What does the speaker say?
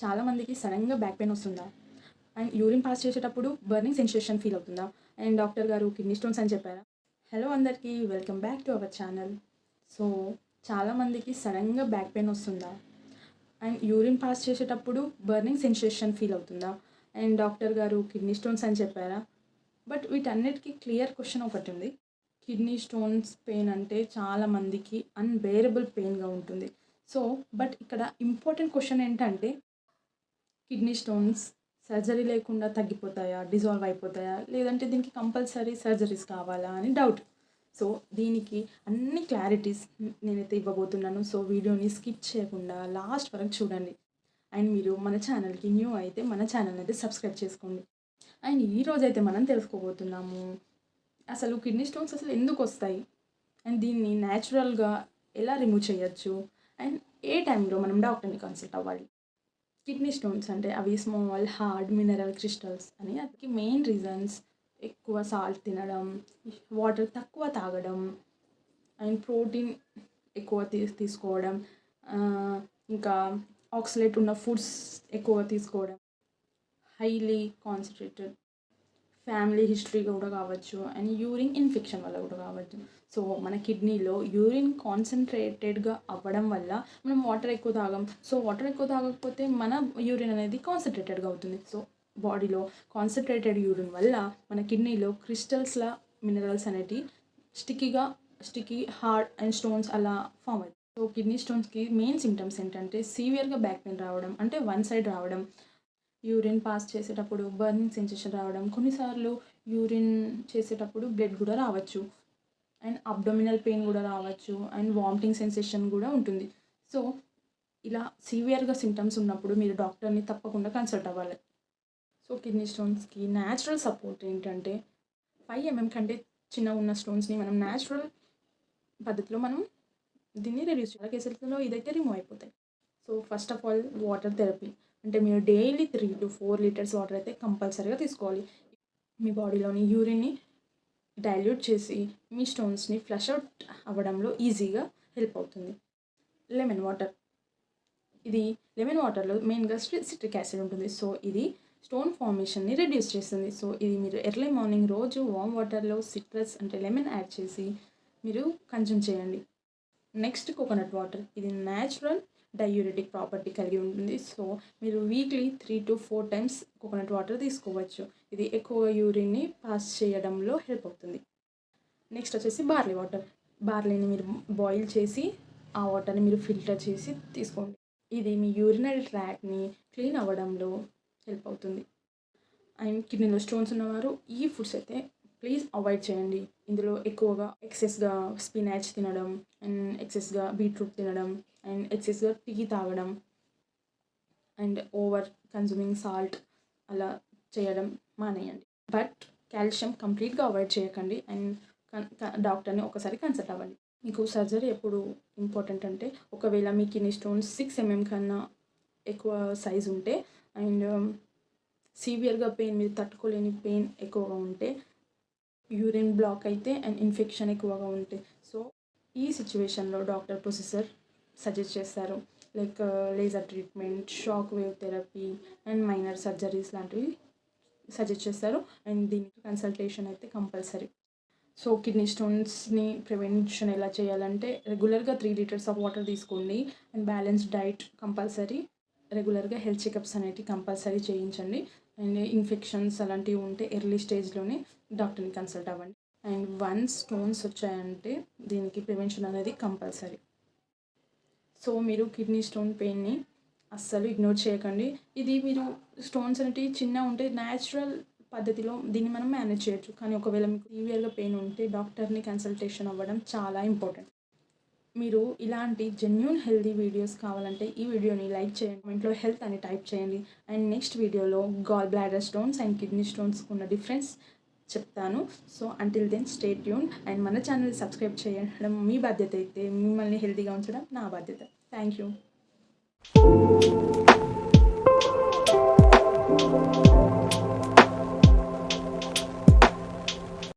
చాలామందికి సడన్గా back pain వస్తుందా? అండ్ యూరిన్ పాస్ చేసేటప్పుడు బర్నింగ్ సెన్సేషన్ ఫీల్ అవుతుందా? అండ్ డాక్టర్ గారు కిడ్నీ స్టోన్స్ అని చెప్పారా? హలో అందరికీ, welcome back to our channel. So చాలామందికి సడన్గా బ్యాక్ పెయిన్ వస్తుందా? అండ్ యూరిన్ పాస్ చేసేటప్పుడు బర్నింగ్ సెన్సేషన్ ఫీల్ అవుతుందా? అండ్ డాక్టర్ గారు కిడ్నీ స్టోన్స్ అని చెప్పారా? బట్ వీటన్నిటికీ క్లియర్ క్వశ్చన్ ఒకటి ఉంది. కిడ్నీ స్టోన్స్ పెయిన్ అంటే చాలామందికి అన్బేరబుల్ పెయిన్గా ఉంటుంది. సో బట్ ఇక్కడ ఇంపార్టెంట్ క్వశ్చన్ ఏంటంటే, కిడ్నీ స్టోన్స్ సర్జరీ లేకుండా తగ్గిపోతాయా, డిజాల్వ్ అయిపోతాయా, లేదంటే దీనికి కంపల్సరీ సర్జరీస్ కావాలా అని డౌట్. సో దీనికి అన్ని క్లారిటీస్ నేనైతే ఇవ్వబోతున్నాను. సో వీడియోని స్కిప్ చేయకుండా లాస్ట్ వరకు చూడండి. అండ్ మీరు మన ఛానల్కి న్యూ అయితే మన ఛానల్ అయితే సబ్స్క్రైబ్ చేసుకోండి. అండ్ ఈరోజైతే మనం తెలుసుకోబోతున్నాము, అసలు కిడ్నీ స్టోన్స్ అసలు ఎందుకు వస్తాయి, అండ్ దీన్ని న్యాచురల్గా ఎలా రిమూవ్ చేయొచ్చు, అండ్ ఏ టైంలో మనం డాక్టర్ని కన్సల్ట్ అవ్వాలి. కిడ్నీ స్టోన్స్ అంటే అవి స్మాల్ హార్డ్ మినరల్ క్రిస్టల్స్ అని. అందుకే మెయిన్ రీజన్స్ ఎక్కువ సాల్ట్ తినడం, వాటర్ తక్కువ తాగడం, అండ్ ప్రోటీన్ ఎక్కువ తీసుకోవడం, ఇంకా ఆక్సలేట్ ఉన్న ఫుడ్స్ ఎక్కువ తీసుకోవడం, హైలీ కాన్సన్ట్రేటెడ్ ఫ్యామిలీ హిస్టరీ కూడా కావచ్చు, అండ్ యూరిన్ ఇన్ఫెక్షన్ వల్ల కూడా కావచ్చు. సో మన కిడ్నీలో యూరిన్ కాన్సన్ట్రేటెడ్గా అవ్వడం వల్ల మనం వాటర్ ఎక్కువ తాగం. సో వాటర్ ఎక్కువ తాగకపోతే మన యూరిన్ అనేది కాన్సన్ట్రేటెడ్గా అవుతుంది. సో బాడీలో కాన్సన్ట్రేటెడ్ యూరిన్ వల్ల మన కిడ్నీలో క్రిస్టల్స్లా మినరల్స్ అనేవి స్టిక్కీ హార్డ్ అండ్ స్టోన్స్ అలా ఫామ్ అవుతాయి. సో కిడ్నీ స్టోన్స్కి మెయిన్ సిమ్టమ్స్ ఏంటంటే, సివియర్గా బ్యాక్ పెయిన్ రావడం, అంటే వన్ సైడ్ రావడం, యూరిన్ పాస్ చేసేటప్పుడు బర్నింగ్ సెన్సేషన్ రావడం, కొన్నిసార్లు యూరిన్ చేసేటప్పుడు బ్లడ్ కూడా రావచ్చు, అండ్ అబ్డోమినల్ పెయిన్ కూడా రావచ్చు, అండ్ వామిటింగ్ సెన్సేషన్ కూడా ఉంటుంది. సో ఇలా సివియర్గా సిమ్టమ్స్ ఉన్నప్పుడు మీరు డాక్టర్ని తప్పకుండా కన్సల్ట్ అవ్వాలి. సో కిడ్నీ స్టోన్స్కి న్యాచురల్ సపోర్ట్ ఏంటంటే, 5 mm కంటే చిన్న ఉన్న స్టోన్స్ని మనం న్యాచురల్ పద్ధతిలో మనం దీన్ని రెడ్యూస్ చేయాలి. కేసులలో ఇదైతే రిమూవ్ అయిపోతాయి. So first of all water therapy, అంటే మీరు డైలీ 3 to 4 లీటర్స్ వాటర్ అయితే కంపల్సరీగా తీసుకోవాలి. మీ బాడీలోని యూరిన్ని డైల్యూట్ చేసి మీ స్టోన్స్ని ఫ్లష్ అవుట్ అవ్వడంలో ఈజీగా హెల్ప్ అవుతుంది. లెమన్ వాటర్, ఇది లెమన్ వాటర్లో మెయిన్గా సిట్రిక్ యాసిడ్ ఉంటుంది. సో ఇది స్టోన్ ఫార్మేషన్ని రెడ్యూస్ చేస్తుంది. సో ఇది మీరు ఎర్లీ మార్నింగ్ రోజు వామ్ వాటర్లో సిట్రస్ అంటే లెమన్ యాడ్ చేసి మీరు కన్జ్యూమ్ చేయండి. నెక్స్ట్ కోకోనట్ వాటర్, ఇది న్యాచురల్ డయూరెటిక్ ప్రాపర్టీ కలిగి ఉంటుంది. సో మీరు weekly 3 to 4 times coconut water తీసుకోవచ్చు. ఇది ఎక్కువగా యూరిన్ని పాస్ చేయడంలో హెల్ప్ అవుతుంది. నెక్స్ట్ వచ్చేసి బార్లీ వాటర్, బార్లీని మీరు బాయిల్ చేసి ఆ వాటర్ని మీరు ఫిల్టర్ చేసి తీసుకోండి. ఇది మీ యూరినరీ ట్రాక్ని క్లీన్ అవ్వడంలో హెల్ప్ అవుతుంది. అండ్ కిడ్నీలో స్టోన్స్ ఉన్నవారు ఈ ఫుడ్స్ అయితే ప్లీజ్ అవాయిడ్ చేయండి. ఇందులో ఎక్కువగా ఎక్సెస్గా స్పినాచ్ తినడం, అండ్ ఎక్సెస్గా బీట్రూట్ తినడం, అండ్ ఎక్సెస్గా టీ తాగడం, అండ్ ఓవర్ కన్జ్యూమింగ్ సాల్ట్ అలా చేయడం మానేయండి. బట్ కాల్షియం కంప్లీట్గా అవాయిడ్ చేయకండి, అండ్ డాక్టర్ని ఒకసారి కన్సల్ట్ అవ్వండి. మీకు సర్జరీ ఎప్పుడు ఇంపార్టెంట్ అంటే, ఒకవేళ మీ కిడ్నీ స్టోన్స్ 6 mm కన్నా ఎక్కువ సైజు ఉంటే, అండ్ సివియర్గా పెయిన్, మీరు తట్టుకోలేని పెయిన్ ఎక్కువగా ఉంటే, యూరిన్ బ్లాక్ అయితే, అండ్ ఇన్ఫెక్షన్ ఎక్కువగా ఉంటే, సో ఈ సిచ్యువేషన్లో డాక్టర్ ప్రొసెసర్ సజెస్ట్ చేస్తారు. Like laser treatment, shock wave therapy, and minor surgeries లాంటివి సజెస్ట్ చేస్తారు. అండ్ దీనికి కన్సల్టేషన్ అయితే కంపల్సరీ. సో కిడ్నీ స్టోన్స్ని ప్రివెన్షన్ ఎలా చేయాలంటే, రెగ్యులర్గా 3 liters ఆఫ్ వాటర్ తీసుకోండి, అండ్ బ్యాలెన్స్డ్ డైట్ కంపల్సరీ. రెగ్యులర్గా హెల్త్ చెకప్స్ అనేవి కంపల్సరీ చేయించండి. అండ్ ఇన్ఫెక్షన్స్ అలాంటివి ఉంటే ఎర్లీ స్టేజ్లోనే డాక్టర్ని కన్సల్ట్ అవ్వండి. అండ్ వన్స్ స్టోన్స్ వచ్చాయంటే దీనికి ప్రివెన్షన్ అనేది కంపల్సరీ. సో మీరు కిడ్నీ స్టోన్ పెయిన్ని అస్సలు ఇగ్నోర్ చేయకండి. ఇది మీరు స్టోన్స్ అనేవి చిన్న ఉంటే న్యాచురల్ పద్ధతిలో దీన్ని మనం మేనేజ్ చేయొచ్చు. కానీ ఒకవేళ మీకు సివియర్గా పెయిన్ ఉంటే డాక్టర్ని కన్సల్టేషన్ అవ్వడం చాలా ఇంపార్టెంట్. మీరు ఇలాంటి జెన్యూన్ హెల్దీ వీడియోస్ కావాలంటే ఈ వీడియోని లైక్ చేయండి, కామెంట్లో హెల్త్ అని టైప్ చేయండి. అండ్ నెక్స్ట్ వీడియోలో gall bladder stones and kidney stones ఉన్న డిఫరెన్స్ చెప్తాను. So until then stay tune, and మన ఛానల్ సబ్స్క్రైబ్ చేయడం మీ బాధ్యత అయితే మిమ్మల్ని హెల్తీగా ఉంచడం నా బాధ్యత. Thank you.